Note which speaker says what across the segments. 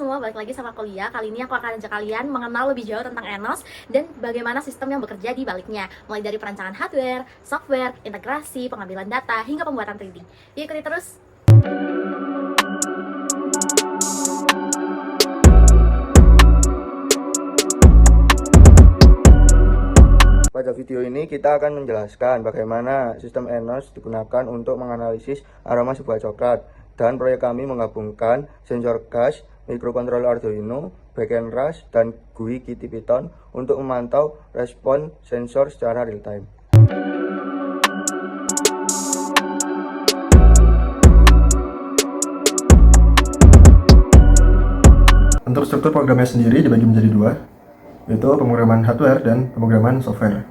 Speaker 1: semua, balik lagi sama kuliah. Kali ini aku akan ajak kalian mengenal lebih jauh tentang ENOS dan bagaimana sistem yang bekerja di baliknya, mulai dari perancangan hardware, software, integrasi, pengambilan data, hingga pembuatan 3D. Yuk ikuti terus!
Speaker 2: Pada video ini kita akan menjelaskan bagaimana sistem ENOS digunakan untuk menganalisis aroma sebuah coklat, dan proyek kami menggabungkan sensor gas, mikrokontroller Arduino, backend RAS, dan GUI Kitty Python untuk memantau respon sensor secara real time. Untuk struktur programnya sendiri dibagi menjadi dua, yaitu pemrograman hardware dan pemrograman software.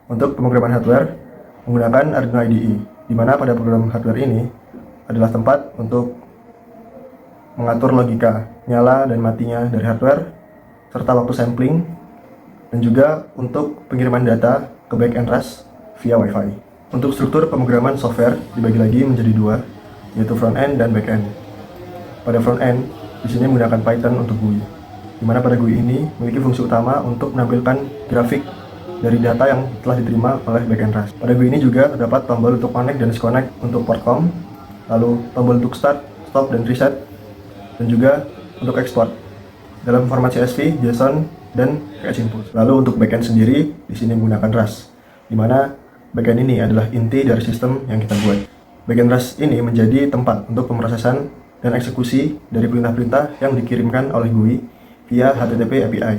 Speaker 2: Untuk pemrograman hardware menggunakan Arduino IDE, di mana pada program hardware ini adalah tempat untuk mengatur logika nyala dan matinya dari hardware, serta waktu sampling, dan juga untuk pengiriman data ke backend RAS via Wi-Fi. Untuk struktur pemrograman software dibagi lagi menjadi dua, yaitu front end dan back end. Pada front end, di sini menggunakan Python untuk GUI, di mana pada GUI ini memiliki fungsi utama untuk menampilkan grafik dari data yang telah diterima oleh backend RAS. Pada GUI ini juga terdapat tombol untuk connect dan disconnect untuk port COM, lalu tombol untuk start, stop, dan reset, dan juga untuk export dalam format CSV, JSON, dan Impulse. Lalu untuk backend sendiri di sini menggunakan RAS, di mana backend ini adalah inti dari sistem yang kita buat. Backend RAS ini menjadi tempat untuk pemrosesan dan eksekusi dari perintah-perintah yang dikirimkan oleh GUI via HTTP API,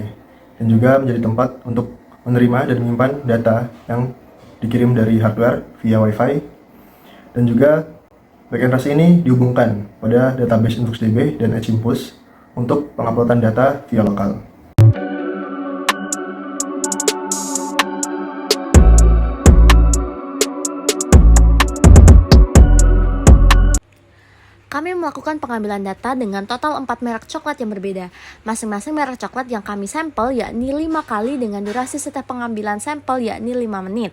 Speaker 2: dan juga menjadi tempat untuk menerima dan menyimpan data yang dikirim dari hardware via Wi-Fi, dan juga backend RAS ini dihubungkan pada database InfluxDB dan Impulse untuk penguploadan data via lokal.
Speaker 1: Kami melakukan pengambilan data dengan total 4 merek coklat yang berbeda. Masing-masing merek coklat yang kami sampel yakni 5 kali dengan durasi setiap pengambilan sampel yakni 5 menit.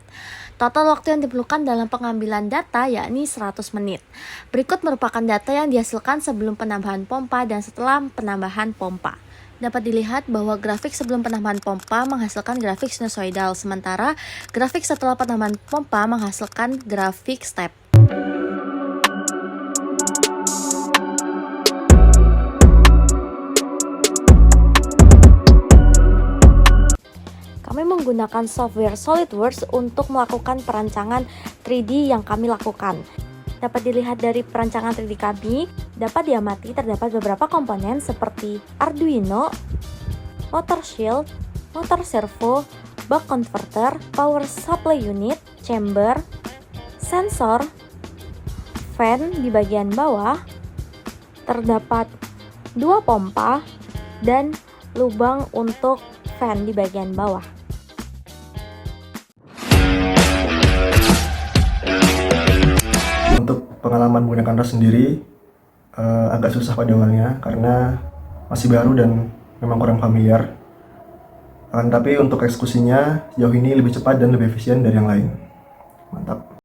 Speaker 1: Total waktu yang diperlukan dalam pengambilan data yakni 100 menit. Berikut merupakan data yang dihasilkan sebelum penambahan pompa dan setelah penambahan pompa. Dapat dilihat bahwa grafik sebelum penambahan pompa menghasilkan grafik sinusoidal, sementara grafik setelah penambahan pompa menghasilkan grafik step. Kami menggunakan software SolidWorks untuk melakukan perancangan 3D yang kami lakukan. Dapat dilihat dari perancangan 3D kami, dapat diamati terdapat beberapa komponen seperti Arduino, motor shield, motor servo, buck converter, power supply unit, chamber, sensor, fan di bagian bawah, terdapat 2 pompa, dan lubang untuk fan di bagian bawah.
Speaker 2: Untuk pengalaman menggunakan RAS sendiri agak susah pada awalnya karena masih baru dan memang kurang familiar. Tapi untuk eksekusinya sejauh ini lebih cepat dan lebih efisien dari yang lain. Mantap.